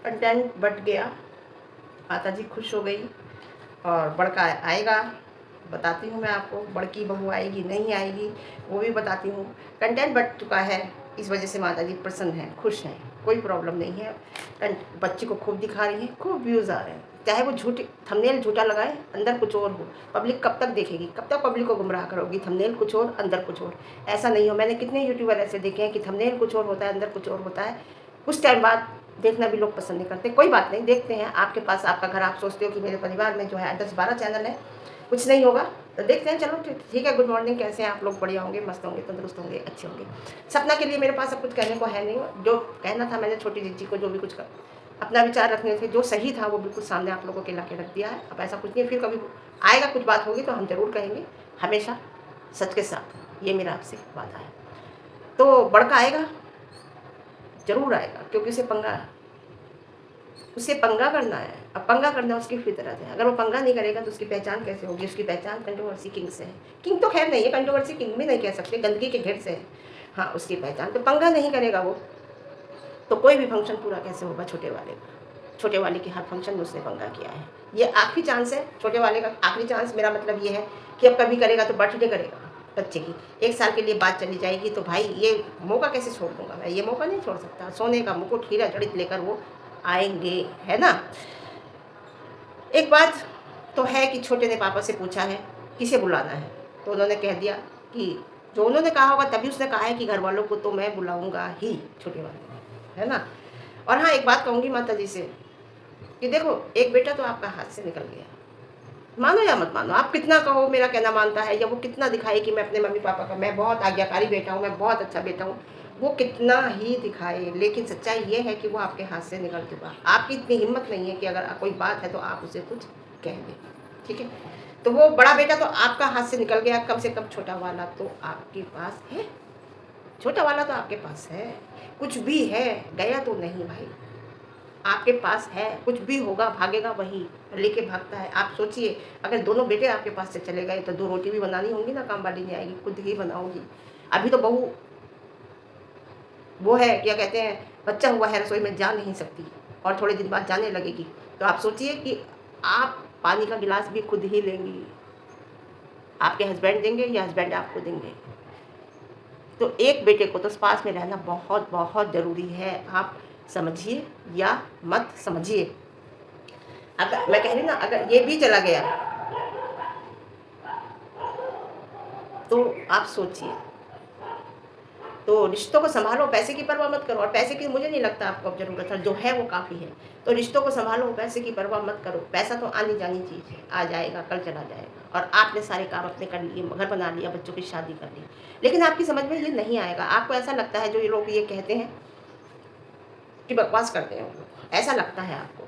Content बढ़ गया, माता जी खुश हो गई और बड़का आएगा, बताती हूँ मैं आपको। बड़की बहू आएगी नहीं आएगी वो भी बताती हूँ। कंटेंट बढ़ चुका है, इस वजह से माता जी प्रसन्न हैं, खुश हैं, कोई प्रॉब्लम नहीं है। बच्ची को खूब दिखा रही हैं, खूब व्यूज़ आ रहे हैं। चाहे वो झूठी थंबनेल झूठा लगाए, अंदर कुछ और हो। पब्लिक कब तक देखेगी, कब तक पब्लिक को गुमराह करोगी? थंबनेल कुछ और, अंदर कुछ और। ऐसा नहीं हो, मैंने कितने यूट्यूबर ऐसे देखे हैं कि थंबनेल कुछ और होता है, अंदर कुछ और होता है। कुछ टाइम बाद देखना भी लोग पसंद नहीं करते। कोई बात नहीं, देखते हैं। आपके पास आपका घर, आप सोचते हो कि मेरे परिवार में जो है 10-12 चैनल है, कुछ नहीं होगा तो देखते हैं। चलो ठीक है। गुड मॉर्निंग, कैसे हैं आप लोग? बढ़िया होंगे, मस्त होंगे, तंदुरुस्त होंगे, अच्छे होंगे। सपना के लिए मेरे पास अब कुछ कहने को है नहीं। जो कहना था मैंने छोटी जीजी को, जो भी कुछ अपना विचार रखने थे, जो सही था वो बिल्कुल सामने आप लोगों के ला के रख दिया है। अब ऐसा कुछ नहीं, फिर कभी आएगा कुछ बात होगी तो हम ज़रूर कहेंगे, हमेशा सच के साथ। ये मेरा आपसे वादा है। तो बड़का आएगा, ज़रूर आएगा, क्योंकि उसे पंगा करना है। अब पंगा करना उसकी फितरत है। अगर वो पंगा नहीं करेगा तो उसकी पहचान कैसे होगी? उसकी पहचान कंट्रोवर्सी किंग से है। किंग तो खैर नहीं है, कंट्रोवर्सी किंग भी नहीं कह सकते, गंदगी के घेर से है। हाँ, उसकी पहचान तो पंगा नहीं करेगा वो, तो कोई भी फंक्शन पूरा कैसे होगा छोटे वाले का? छोटे वाले की हर फंक्शन में उसने पंगा किया है। ये आखिरी चांस है छोटे वाले का, आखिरी चांस। मेरा मतलब ये है कि अब कभी करेगा तो बर्थडे करेगा बच्चे की, 1 साल के लिए बात चली जाएगी, तो भाई ये मौका कैसे छोड़ दूंगा मैं? ये मौका नहीं छोड़ सकता। सोने का मुकुट हीरा जड़ित लेकर वो आएंगे, है ना। एक बात तो है कि छोटे ने पापा से पूछा है किसे बुलाना है, तो उन्होंने कह दिया कि जो उन्होंने कहा होगा तभी उसने कहा है कि घर वालों को तो मैं बुलाऊंगा ही, छोटे वाले, है ना। और हाँ, एक बात कहूँगी माता जी से कि देखो, एक बेटा तो आपका हाथ से निकल गया, मानो या मत मानो, आप कितना कहो मेरा कहना मानता है, या वो कितना दिखाए कि मैं अपने मम्मी पापा का, मैं बहुत आज्ञाकारी बेटा हूँ, मैं बहुत अच्छा बेटा हूँ, वो कितना ही दिखाए, लेकिन सच्चाई ये है कि वो आपके हाथ से निकल चुका। आपकी इतनी हिम्मत नहीं है कि अगर कोई बात है तो आप उसे कुछ कह दें, ठीक है। तो वो बड़ा बेटा तो आपका हाथ से निकल गया, कम से कम छोटा वाला तो आपके पास है। छोटा वाला तो आपके पास है, कुछ भी है, गया तो नहीं भाई, आपके पास है। कुछ भी होगा भागेगा वही, लेके भागता है। आप सोचिए, अगर दोनों बेटे आपके पास से चले गए तो 2 रोटी भी बनानी होंगी ना, काम वाली नहीं आएगी, खुद ही बनाऊंगी। अभी तो बहू वो है, क्या कहते हैं, बच्चा हुआ है, रसोई में जा नहीं सकती और थोड़े दिन बाद जाने लगेगी। तो आप सोचिए कि आप पानी का गिलास भी खुद ही लेंगी, आपके हस्बैंड देंगे या हस्बैंड आपको देंगे? तो एक बेटे को तो पास में रहना बहुत बहुत ज़रूरी है। आप समझिए या मत समझिए। अगर मैं कह रही ना, अगर ये भी चला गया तो आप सोचिए। तो रिश्तों को संभालो, पैसे की परवाह मत करो। और पैसे की मुझे नहीं लगता आपको अब ज़रूरत है, जो है वो काफ़ी है। तो रिश्तों को संभालो, पैसे की परवाह मत करो। पैसा तो आनी जानी चीज़ है, आ जाएगा, कल चला जाएगा। और आपने सारे काम अपने कर लिए, घर बना लिया, बच्चों की शादी कर ली, लेकिन आपकी समझ में ये नहीं आएगा। आपको ऐसा लगता है, जो ये लोग ये कहते हैं कि बकवास करते हैं वो लोग, ऐसा लगता है आपको।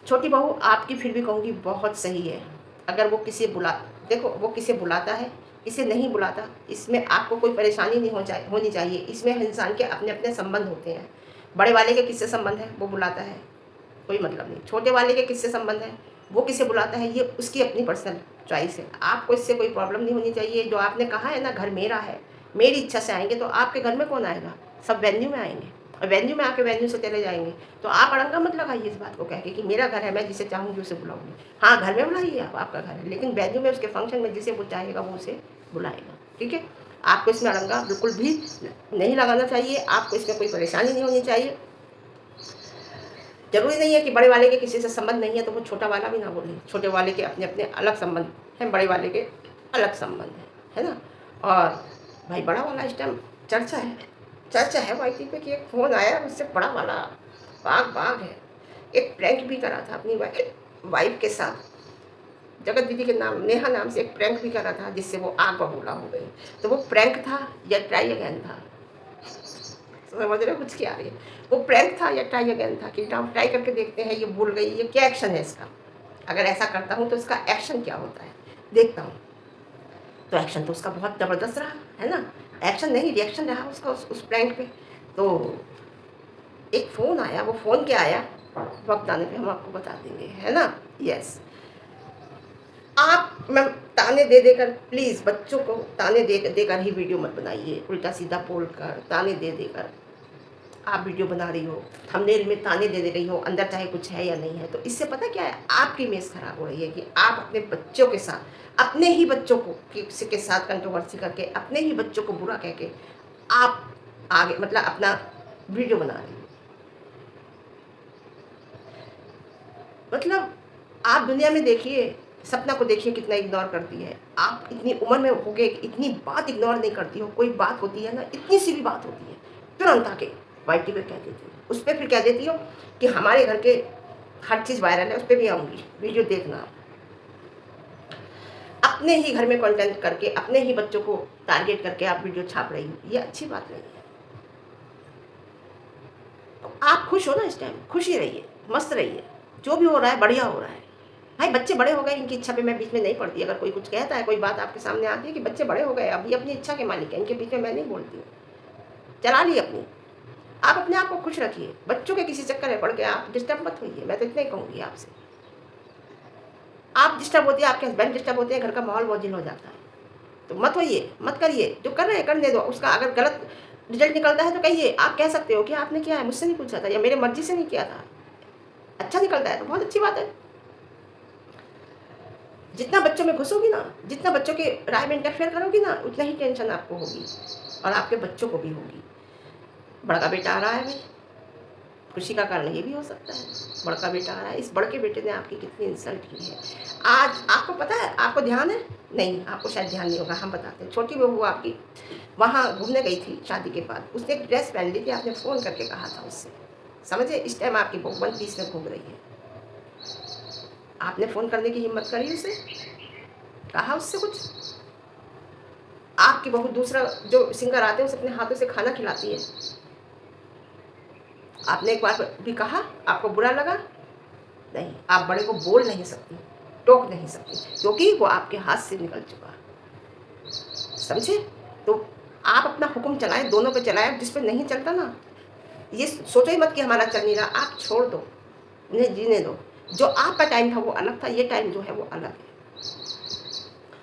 छोटी बहू आपकी फिर भी कहूँगी बहुत सही है। अगर वो किसी देखो, वो किसे बुलाता है, किसे नहीं बुलाता, इसमें आपको कोई परेशानी नहीं होनी चाहिए। इसमें इंसान के अपने अपने संबंध होते हैं। बड़े वाले के किससे संबंध है, वो बुलाता है, कोई मतलब नहीं। छोटे वाले के किससे संबंध है, वो किसे बुलाता है, ये उसकी अपनी पर्सनल चॉइस है। आपको इससे कोई प्रॉब्लम नहीं होनी चाहिए। जो आपने कहा है ना, घर मेरा है, मेरी इच्छा से आएंगे, तो आपके घर में कौन आएगा? सब वेन्यू में आएंगे, और वेन्यू में आके वेन्यू से चले जाएंगे। तो आप अड़ंगा मत लगाइए इस बात को कह के कि मेरा घर है, मैं जिसे चाहूँगी उसे बुलाऊंगी। हाँ, घर में बुलाइए आप, आपका घर है, लेकिन वेन्यू में, उसके फंक्शन में जिसे वो चाहेगा वो उसे बुलाएगा, ठीक है। आपको इसमें अड़ंगा बिल्कुल भी नहीं लगाना चाहिए। आपको इसमें कोई परेशानी नहीं होनी चाहिए। ज़रूरी नहीं है कि बड़े वाले के किसी से संबंध नहीं है तो वो छोटा वाला भी ना बोले। छोटे वाले के अपने अपने अलग संबंध हैं, बड़े वाले के अलग संबंध है ना। और भाई बड़ा वाला इस टाइम चर्चा है वाईटी पे कि एक फ़ोन आया, उससे बड़ा वाला बाग है। एक प्रैंक भी करा था अपनी वाइफ के साथ, जगत दीदी के नाम, नेहा नाम से एक प्रैंक भी करा था, जिससे वो आग बबूला हो गई। तो वो प्रैंक था या ट्राई अगेन था? समझ रहे हो कुछ क्या आ रही है? वो प्रैंक था या ट्राई अगेन था कि हम ट्राई करके देखते हैं, ये भूल गई, ये क्या एक्शन है इसका? अगर ऐसा करता हूँ तो इसका एक्शन क्या होता है, देखता हूँ। तो एक्शन तो उसका बहुत ज़बरदस्त रहा, है ना। एक्शन नहीं, रिएक्शन रहा उसका उस प्रैंक पे। तो एक फ़ोन आया, वो फ़ोन क्या आया, वक्त आने पे हम आपको बता देंगे, है ना। यस। आप मैं ताने दे देकर, प्लीज़ बच्चों को ताने दे देकर ही वीडियो मत बनाइए, उल्टा सीधा बोल कर, ताने दे देकर। आप वीडियो बना रही हो, थंबनेल में ताने दे रही हो, अंदर चाहे कुछ है या नहीं है, तो इससे पता क्या है, आपकी इमेज खराब हो रही है कि आप अपने बच्चों के साथ, अपने ही बच्चों को किसी के साथ कंट्रोवर्सी करके, अपने ही बच्चों को बुरा कह के आप आगे मतलब अपना वीडियो बना रही हो। मतलब आप दुनिया में देखिए, सपना को देखिए कितना इग्नोर करती है। आप इतनी उम्र में हो गए कि इतनी बात इग्नोर नहीं करती हो। कोई बात होती है ना, इतनी सी भी बात होती है, तुरंत आके वाईटी पे कह देती हो। उस पे फिर कह देती हो कि हमारे घर के हर चीज़ वायरल है, उस पे भी आऊँगी, वीडियो देखना आप। अपने ही घर में कंटेंट करके, अपने ही बच्चों को टारगेट करके आप वीडियो छाप रही हो, ये अच्छी बात नहीं है। तो आप खुश हो ना, इस टाइम खुश ही रहिए, मस्त रहिए, जो भी हो रहा है बढ़िया हो रहा है। भाई बच्चे बड़े हो गए, इनकी इच्छा पे मैं बीच में नहीं पड़ती। अगर कोई कुछ कहता है, कोई बात आपके सामने आती है कि बच्चे बड़े हो गए, अब ये अपनी इच्छा के मालिक हैं, इनके बीच में मैं नहीं बोलती हूँ। चला ली अपनी, आप अपने आप को खुश रखिए, बच्चों के किसी चक्कर में पड़ के आप डिस्टर्ब मत होइए। मैं तो इतना ही कहूँगी आपसे। आप डिस्टर्ब होती है, आपके हस्बैंड डिस्टर्ब होते हैं, घर का माहौल बोझिल हो जाता है, तो मत होइए, मत करिए। जो कर रहे हैं करने दो। उसका अगर गलत रिजल्ट निकलता है तो कहिए, आप कह सकते हो कि आपने किया है, मुझसे नहीं पूछा था या मेरे मर्जी से नहीं किया था। अच्छा निकलता है तो बहुत अच्छी बात है। जितना बच्चों में घुसोगी ना, जितना बच्चों के राय में इंटरफेयर करोगी ना, उतना ही टेंशन आपको होगी और आपके बच्चों को भी होगी। बड़का बेटा आ रहा है भाई, खुशी का कारण ये भी हो सकता है, बड़का बेटा आ रहा है। इस बड़के बेटे ने आपकी कितनी इंसल्ट की है। आज आपको पता है, आपको ध्यान है? नहीं, आपको शायद ध्यान नहीं होगा, हम बताते हैं। छोटी बहू आपकी वहाँ घूमने गई थी शादी के बाद, उसने एक ड्रेस पहन ली थी, आपने फ़ोन करके कहा था उससे, समझे? इस टाइम आपकी बहू 1 पीस में घूम रही है। आपने फ़ोन करने की हिम्मत करी उसे? कहा उससे कुछ? आपकी बहू दूसरा जो सिंगर आते हैं उसे अपने हाथों से खाना खिलाती है, आपने एक बार भी कहा? आपको बुरा लगा? नहीं, आप बड़े को बोल नहीं सकती, टोक नहीं सकती, क्योंकि वो आपके हाथ से निकल चुका, समझे? तो आप अपना हुक्म चलाएं, दोनों पे चलाएं। जिस पे नहीं चलता ना, ये सोचो ही मत कि हमारा चल नहीं रहा, आप छोड़ दो, उन्हें जीने दो। जो आपका टाइम था वो अलग था, ये टाइम जो है वो अलग है।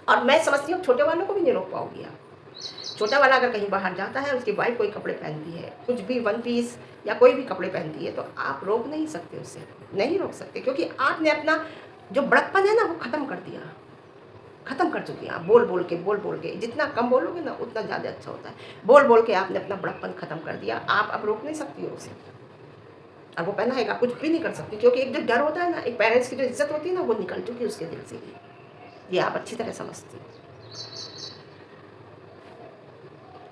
और मैं समझती हूँ छोटे वालों को भी नहीं रोक पाओगी आप। छोटा वाला अगर कहीं बाहर जाता है, उसकी वाइफ कोई कपड़े पहनती है, कुछ भी 1 पीस या कोई भी कपड़े पहनती है, तो आप रोक नहीं सकते उसे, नहीं रोक सकते, क्योंकि आपने अपना जो बड़प्पन है ना वो ख़त्म कर दिया, ख़त्म कर चुकी हैं आप। बोल बोल के जितना कम बोलोगे ना उतना ज़्यादा अच्छा होता है। बोल बोल के आपने अपना बड़प्पन ख़त्म कर दिया। आप अब रोक नहीं सकती हो उसे, और वो पहनाएगा, कुछ भी नहीं कर सकती, क्योंकि एक जो डर होता है ना, एक पेरेंट्स की जो इज्जत होती है ना, वो निकल चुकी है उसके दिल से ही। ये आप अच्छी तरह समझती हो।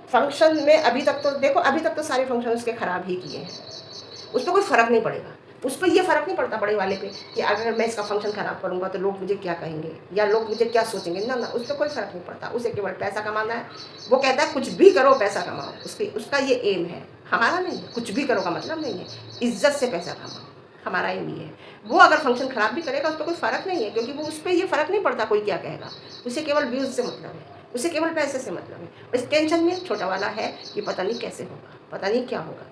फंक्शन में अभी तक तो देखो, अभी तक तो सारे फंक्शन उसके ख़राब ही किए हैं, उस पर कोई फ़र्क नहीं पड़ेगा। उस पर ये फ़र्क नहीं पड़ता बड़े वाले पे कि अगर मैं इसका फंक्शन ख़राब करूँगा तो लोग मुझे क्या कहेंगे या लोग मुझे क्या सोचेंगे। ना ना, उस पर कोई फ़र्क नहीं पड़ता। उसे केवल पैसा कमाना है। वो कहता है कुछ भी करो पैसा कमाओ, उसका ये एम है। हमारा नहीं है, कुछ भी करो का मतलब नहीं है, इज्जत से पैसा कमाओ, हमारा एम ये है। वो अगर फंक्शन ख़राब भी करेगा उस पर कोई फ़र्क नहीं है, क्योंकि वो उस पर ये फ़र्क नहीं पड़ता कोई क्या कहेगा। उसे केवल व्यूज़ से मतलब है, उसे केवल पैसे से मतलब है। इस टेंशन में छोटा वाला है कि पता नहीं कैसे होगा, पता नहीं क्या होगा।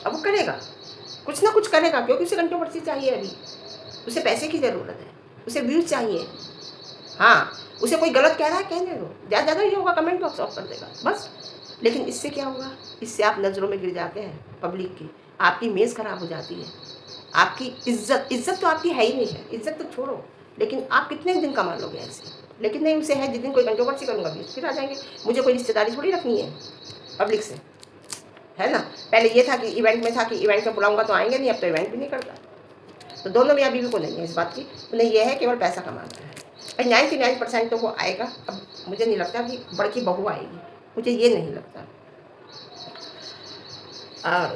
अब वो करेगा, कुछ ना कुछ करेगा, क्योंकि उसे कंट्रोवर्सी चाहिए अभी, उसे पैसे की ज़रूरत है, उसे व्यूज़ चाहिए। हाँ, उसे कोई गलत कह रहा है कहने दो, ज़्यादा ही होगा कमेंट बॉक्स ऑफ कर देगा बस। लेकिन इससे क्या होगा? इससे आप नज़रों में गिर जाते हैं पब्लिक की, आपकी इमेज ख़राब हो जाती है, आपकी इज़्ज़त तो आपकी है ही नहीं है। इज़्ज़त तो छोड़ो, लेकिन आप कितने दिन कमा लोगे ऐसे? लेकिन नहीं, उसे है जिस दिन कोई कंट्रोवर्सी करूँगा व्यूज़ फिर आ जाएंगे। मुझे कोई रिश्तेदारी थोड़ी रखनी है पब्लिक से, है ना? पहले ये था कि इवेंट में था कि इवेंट में बुलाऊँगा तो आएँगे नहीं, अब तो इवेंट भी नहीं करता। तो दोनों मियाँ बीवी को नहीं है इस बात की, उन्हें ये है केवल पैसा कमाना है। और 99% तो वो आएगा। अब मुझे नहीं लगता कि बड़की बहू आएगी, मुझे ये नहीं लगता।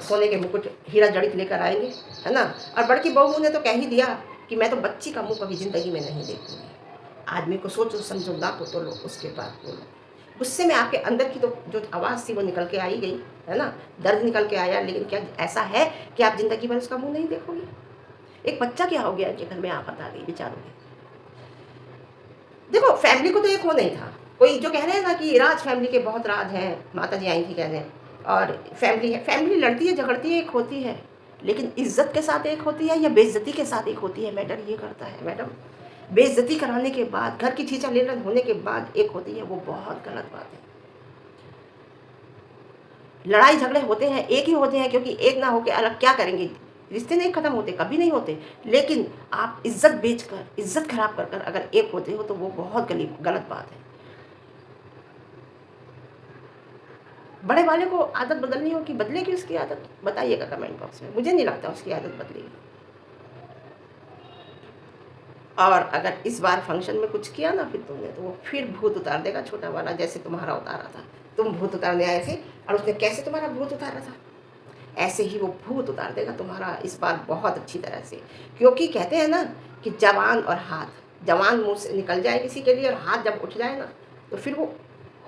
सोने के मुकुट हीरा जड़ित लेकर आएंगे, है ना? और बड़की बहू ने तो कह ही दिया कि मैं तो बच्ची का मुँह कभी ज़िंदगी में नहीं देखूँगी। आदमी को सोचो समझो, ना तो लो, उसके बाद बोलो। गुस्से में आपके अंदर की तो जो आवाज़ थी वो निकल के आई गई, है ना? दर्द निकल के आया, लेकिन क्या ऐसा है कि आप ज़िंदगी भर उसका मुँह नहीं देखोगे? एक बच्चा क्या हो गया कि घर में आफत आ गई बेचारों में। देखो, फैमिली को तो एक वो नहीं था। कोई जो कह रहे हैं ना कि राज फैमिली के बहुत राज हैं, माताजी आई थी कहने, और फैमिली है, फैमिली लड़ती है झगड़ती है, एक होती है, लेकिन इज्जत के साथ एक होती है या बेइज्जती के साथ एक होती है, मैटर ये करता है मैडम। बेइज्जती कराने के बाद, घर की छीछा लेलन होने के बाद एक होती है, वो बहुत गलत बात है। लड़ाई झगड़े होते हैं, एक ही होते हैं, क्योंकि एक ना होके अलग क्या करेंगे? रिश्ते नहीं ख़त्म होते, कभी नहीं होते। लेकिन आप इज़्ज़त बेचकर, इज़्ज़त ख़राब कर कर अगर एक होते हो तो वो बहुत गलत बात है। बड़े वाले को आदत बदलनी हो कि बदलेगी उसकी आदत? बताइएगा कमेंट बॉक्स में। मुझे नहीं लगता उसकी आदत बदलेगी। और अगर इस बार फंक्शन में कुछ किया ना फिर तुमने, तो वो फिर भूत उतार देगा छोटा वाला, जैसे तुम्हारा उतारा था। तुम भूत उतारने आए थे और उसने कैसे तुम्हारा भूत उतारा था, ऐसे ही वो भूत उतार देगा तुम्हारा इस बार बहुत अच्छी तरह से। क्योंकि कहते हैं ना कि जवान और हाथ, जवान मुँह से निकल जाए किसी के लिए और हाथ जब उठ जाए ना, तो फिर वो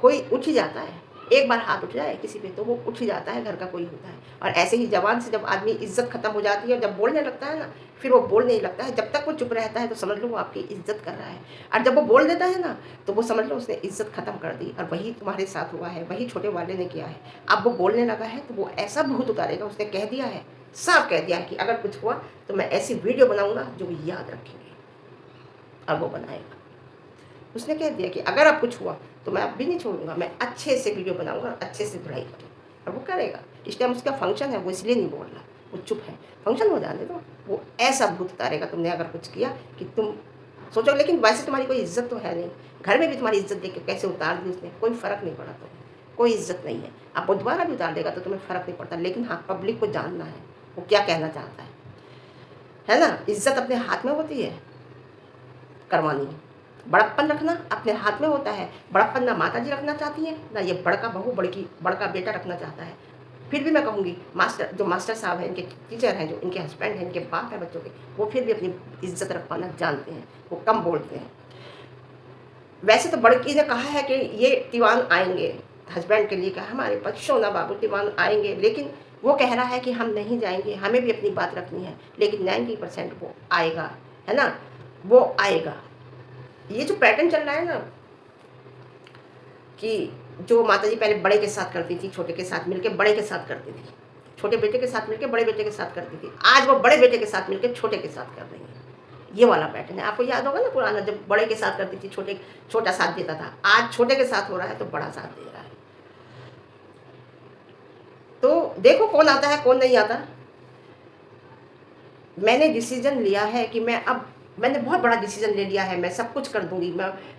कोई उठ ही जाता है। एक बार हाथ उठ जाए किसी पे तो वो उठ ही जाता है, घर का कोई होता है। और ऐसे ही जवान से जब आदमी इज़्ज़त ख़त्म हो जाती है और जब बोलने लगता है ना, फिर वो बोल नहीं लगता है। जब तक वो चुप रहता है तो समझ लो वो आपकी इज़्ज़त कर रहा है, और जब वो बोल देता है ना, तो वो समझ लो उसने इज़्ज़त ख़त्म कर दी। और वही तुम्हारे साथ हुआ है, वही छोटे वाले ने किया है। अब वो बोलने लगा है तो वो ऐसा भूत उतारेगा, उसने कह दिया है, साफ कह दिया है कि अगर कुछ हुआ तो मैं ऐसी वीडियो बनाऊँगा जो वो याद रखेंगे, और वो बनाएगा। उसने कह दिया कि अगर अब कुछ हुआ तो मैं अब भी नहीं छोड़ूंगा, मैं अच्छे से वीडियो बनाऊंगा और अच्छे से धुलाई करूँगा, और वो करेगा। इस टाइम उसका फंक्शन है, वो इसलिए नहीं बोल रहा, वो चुप है। फंक्शन हो जाने दो, वो ऐसा भूत उतारेगा तुमने अगर कुछ किया कि तुम सोचो। लेकिन वैसे तुम्हारी कोई इज्जत तो है नहीं, घर में भी तुम्हारी इज्जत देख के कैसे उतार दी उसने, कोई फ़र्क नहीं पड़ा तुम्हें, कोई इज्जत नहीं है। अब वो दोबारा भी उतार देगा तो तुम्हें फ़र्क नहीं पड़ता। लेकिन हाँ, पब्लिक को जानना है वो क्या कहना चाहता है ना। इज्जत अपने हाथ में होती है करवानी, बड़प्पन रखना अपने हाथ में होता है। बड़प्पन ना माता जी रखना चाहती हैं, ना ये बड़का बहू बड़का बेटा रखना चाहता है। फिर भी मैं कहूँगी जो मास्टर साहब हैं, इनके टीचर हैं, जो इनके हस्बैंड हैं, इनके बाप हैं बच्चों के, वो फिर भी अपनी इज्जत रख पाना जानते हैं, वो कम बोलते हैं। वैसे तो बड़की ने कहा है कि ये दीवान आएंगे, हस्बैंड के लिए कहा हमारे पास सोना बाबू दीवान आएंगे, लेकिन वो कह रहा है कि हम नहीं जाएंगे, हमें भी अपनी बात रखनी है। लेकिन 90% वो आएगा, है ना, वो आएगा। ये जो पैटर्न चल रहा है ना कि जो माताजी पहले बड़े के साथ करती थी, छोटे के साथ मिलके बड़े के साथ करती थी, छोटे बेटे के साथ मिलके बड़े बेटे के साथ करती थी, आज वो बड़े बेटे के साथ मिलके छोटे के साथ कर रही है। ये वाला पैटर्न है। आपको याद होगा ना पुराना, जब बड़े के साथ करती थी छोटा साथ देता था, आज छोटे के साथ हो रहा है तो बड़ा साथ दे रहा है। तो देखो कौन आता है कौन नहीं आता। मैंने डिसीजन लिया है कि मैंने बहुत बड़ा डिसीजन ले लिया है, मैं सब कुछ कर दूंगी,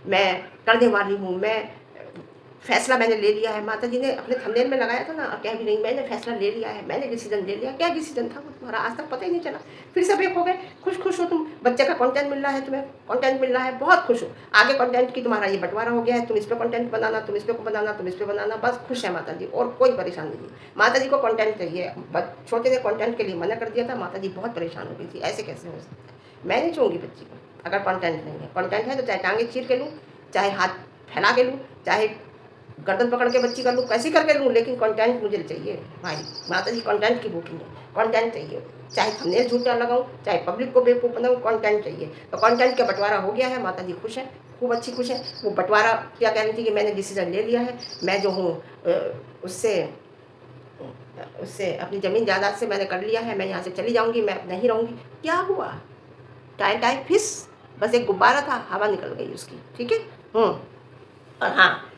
मैं करने वाली हूँ, मैं फैसला मैंने ले लिया है। माता जी ने अपने थंबनेल में लगाया था ना, और कह भी नहीं मैंने फैसला ले लिया है, मैंने डिसीजन ले लिया। क्या डिसीजन था वो तुम्हारा, आज तक पता ही नहीं चला। फिर सब एक हो गए, खुश हो तुम, बच्चे का कंटेंट मिल रहा है, तुम्हें कंटेंट मिल रहा है, बहुत खुश हो। आगे कंटेंट की तुम्हारा ये बंटवारा हो गया है, तुम इस पर कंटेंट बनाना, तुम इस पर बनाना, तुम इस पर बनाना, बस खुश है माता जी, और कोई परेशानी नहीं। माता जी को कंटेंट चाहिए, छोटे ने कंटेंट के लिए मना कर दिया था, माता जी बहुत परेशान हो गई थी, ऐसे कैसे हो सकता है। मैं नहीं छूँगी बच्ची को अगर कंटेंट नहीं है। कंटेंट है तो चाहे टांगे चीर के लूँ, चाहे हाथ फैला के लूँ, चाहे गर्दन पकड़ के बच्ची कर लूँ, कैसी करके लूँ, लेकिन कंटेंट मुझे चाहिए भाई। माता जी कंटेंट की बुकिंग है, कंटेंट चाहिए। चाहे थंबनेल झूठा लगाऊँ, चाहे पब्लिक को बेवकूफ़ बनाऊँ, कंटेंट चाहिए। तो कंटेंट का बंटवारा हो गया है, माता जी खुश है, खूब अच्छी खुश है। वो बंटवारा क्या कह रही थी कि मैंने डिसीजन ले लिया है, मैं जो हूँ उससे अपनी ज़मीन जायदाद से मैंने कर लिया है, मैं यहाँ से चली जाऊँगी, मैं नहीं रहूँगी। क्या हुआ, टाई फिश, बस एक गुब्बारा था, हवा निकल गई उसकी, ठीक है। और हाँ,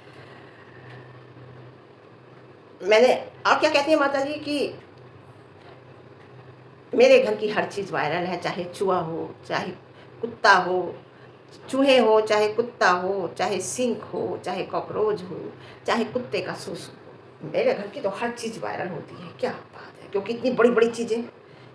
मैंने और क्या कहती है माता जी कि मेरे घर की हर चीज़ वायरल है, चाहे चूहा हो, चाहे कुत्ता हो, चूहे हो, चाहे कुत्ता हो, चाहे सिंक हो, चाहे कॉकरोच हो, चाहे कुत्ते का सूसू हो, मेरे घर की तो हर चीज़ वायरल होती है। क्या बात है, क्योंकि इतनी बड़ी बड़ी चीज़ें,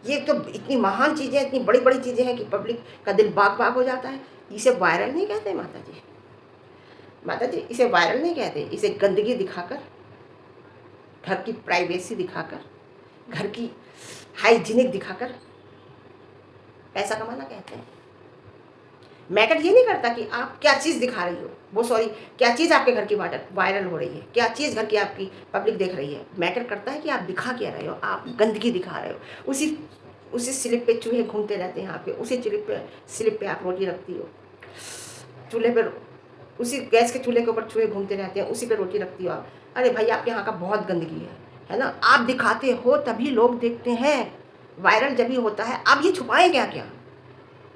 ये तो इतनी महान चीज़ें, इतनी बड़ी बड़ी चीज़ें हैं कि पब्लिक का दिल बाग बाग हो जाता है। इसे वायरल नहीं कहते माता जी, इसे वायरल नहीं कहते, इसे गंदगी दिखाकर, घर की प्राइवेसी दिखाकर, घर की हाइजीनिक दिखाकर पैसा कमाना कहते हैं। मैटर ये नहीं करता कि आप क्या चीज़ दिखा रही हो, वो सॉरी क्या चीज़ आपके घर की वायरल हो रही है, क्या चीज़ घर की आपकी पब्लिक देख रही है। मैटर करता है कि आप दिखा क्या रहे हो, आप गंदगी दिखा रहे हो। उसी स्लिप पे चूहे घूमते रहते हैं आपके, उसी स्लिप पे आप रोटी रखती हो, चूल्हे पर, उसी गैस के चूल्हे के ऊपर चूहे घूमते रहते हैं, उसी पे रोटी रखती हो आप। अरे भाई आपके यहाँ का बहुत गंदगी है ना। आप दिखाते हो तभी लोग देखते हैं, वायरल जब भी होता है। आप ये छुपाएं क्या क्या,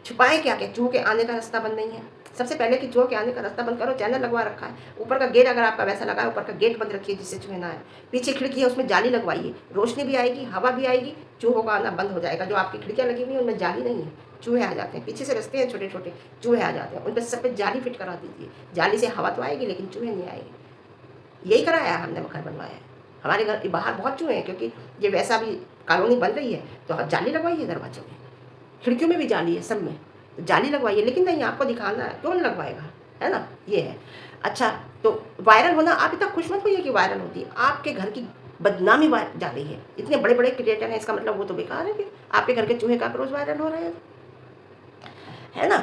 छुपाएं क्या क्या, चूहों के आने का रास्ता बंद नहीं है। सबसे पहले कि चूहों के आने का रास्ता बंद करो, चैनल लगवा रखा है, ऊपर का गेट अगर आपका वैसा लगा है, ऊपर का गेट बंद रखिए जिससे चूहे ना आए। पीछे खिड़की है, उसमें जाली लगवाइए, रोशनी भी आएगी, हवा भी आएगी, चूहों का आना बंद हो जाएगा। जो आपकी खिड़कियाँ लगी हुई हैं उनमें जाली नहीं है, चूहे आ जाते हैं, पीछे से रस्ते हैं छोटे छोटे, चूहे आ जाते हैं, उन पर सब पे जाली फिट करा दीजिए। जाली से हवा तो आएगी लेकिन चूहे नहीं आएंगे। यही कराया हमने, घर बनवाया है। हमारे घर बाहर बहुत चूहे हैं, क्योंकि ये वैसा भी कॉलोनी बन रही है तो जाली लगवाइए दरवाजों में, खिड़कियों में भी जाली है, सब में तो जाली लगवाइए। लेकिन नहीं, आपको दिखाना है, कौन लगवाएगा, है ना, ये है। अच्छा, तो वायरल होना, आप इतना खुश मत होइए कि वायरल होती है, आपके घर की बदनामी जा रही है। इतने बड़े बड़े क्रिएटर हैं, इसका मतलब वो तो बेकार है कि आपके घर के चूहे काकरोच वायरल हो रहे हैं, है ना।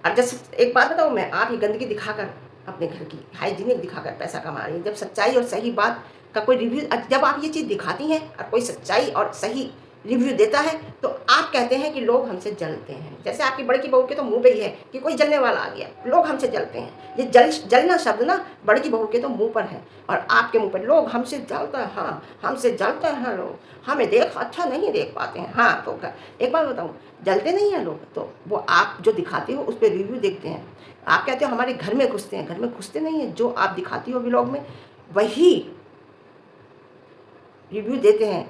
अब जैसे एक बात बताऊँ मैं, आप ये गंदगी दिखाकर अपने घर की हाइजीनिक दिखाकर पैसा कमा रही हैं। जब सच्चाई और सही बात का कोई रिव्यू, जब आप ये चीज़ दिखाती हैं और कोई सच्चाई और सही रिव्यू देता है तो आप कहते हैं कि लोग हमसे जलते हैं। जैसे आपकी बड़ी की बहू के तो मुंह पे ही है कि कोई जलने वाला आ गया, लोग हमसे जलते हैं। ये जलना शब्द ना बड़ी की बहू के तो मुंह पर है और आपके मुंह पर, लोग हमसे जलते हैं, हाँ हमसे जलते हैं लोग, हमें अच्छा नहीं देख पाते हैं। हाँ, तो एक बात बताऊँ, जलते नहीं हैं लोग, तो वो आप जो दिखाते हो उस पर रिव्यू देखते हैं। आप कहते हो हमारे घर में घुसते हैं, घर में घुसते नहीं हैं। जो आप दिखाती हो व्लॉग में वही रिव्यू देते हैं।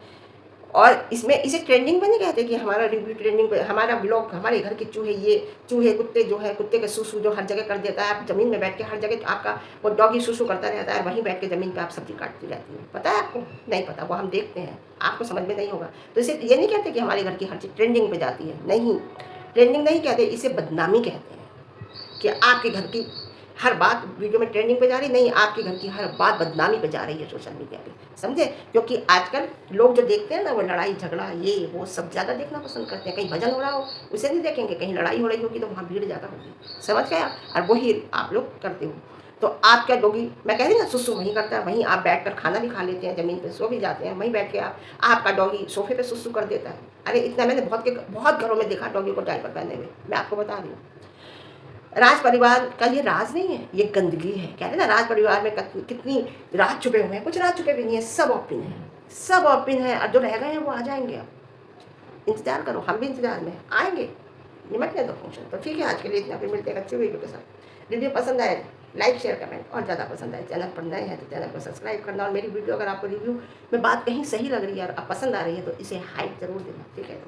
और इसमें इसे ट्रेंडिंग पे नहीं कहते कि हमारा रिव्यू ट्रेंडिंग पे, हमारा ब्लॉग, हमारे घर के चूहे, ये चूहे कुत्ते जो है, कुत्ते के सूसू जो हर जगह कर देता है, आप ज़मीन में बैठ के हर जगह आपका वो डॉगी सूसू करता रहता है, वहीं बैठ के ज़मीन पे आप सब्जी काटती रहती है। पता है आपको? नहीं पता, वो हम देखते हैं, आपको समझ में नहीं होगा। तो इसे ये नहीं कहते कि हमारे घर की हर चीज़ ट्रेंडिंग पे जाती है, नहीं, ट्रेंडिंग नहीं कहते, इसे बदनामी कहते हैं कि आपके घर की हर बात वीडियो में ट्रेंडिंग पे जा रही, नहीं, आपके घर की हर बात बदनामी पे जा रही है सोशल मीडिया पे, समझे। क्योंकि आजकल लोग जो देखते हैं ना, वो लड़ाई झगड़ा ये वो सब ज़्यादा देखना पसंद करते हैं। कहीं भजन हो रहा हो उसे नहीं देखेंगे, कहीं लड़ाई हो रही होगी तो वहाँ भीड़ ज़्यादा होगी, समझ गए आप। और वही आप लोग करते हो। तो आप क्या डॉगी, मैं कह रही ना, सुसु वहीं करता है, वहीं आप बैठ कर खाना भी खा लेते हैं, ज़मीन पर सो भी जाते हैं, वहीं बैठ के आपका डॉगी सोफे पर सुसु कर देता है। अरे इतना मैंने बहुत घरों में देखा डॉगी को डायपर पहने हुए, मैं आपको बता रही हूँ। राज परिवार का ये राज नहीं है, ये गंदगी है। कहते हैं ना, राज परिवार में कितनी राज छुपे हुए हैं, कुछ राज छुपे भी नहीं है, सब ओपन है, सब ओपन है। और जो रह गए हैं वो आ जाएंगे। अब इंतजार करो, हम भी इंतजार में आएंगे, निमटने दो फंक्शन। तो ठीक है, आज के लिए इतना, फिर मिलते हैं अच्छी वीडियो के साथ। वीडियो पसंद आए लाइक शेयर कमेंट, और ज़्यादा पसंद आए, चैनल पर नए हैं तो चैनल को सब्सक्राइब करना। और मेरी वीडियो अगर आपको रिव्यू में बात कहीं सही लग रही है और आप पसंद आ रही है तो इसे हाइप ज़रूर देना, ठीक है।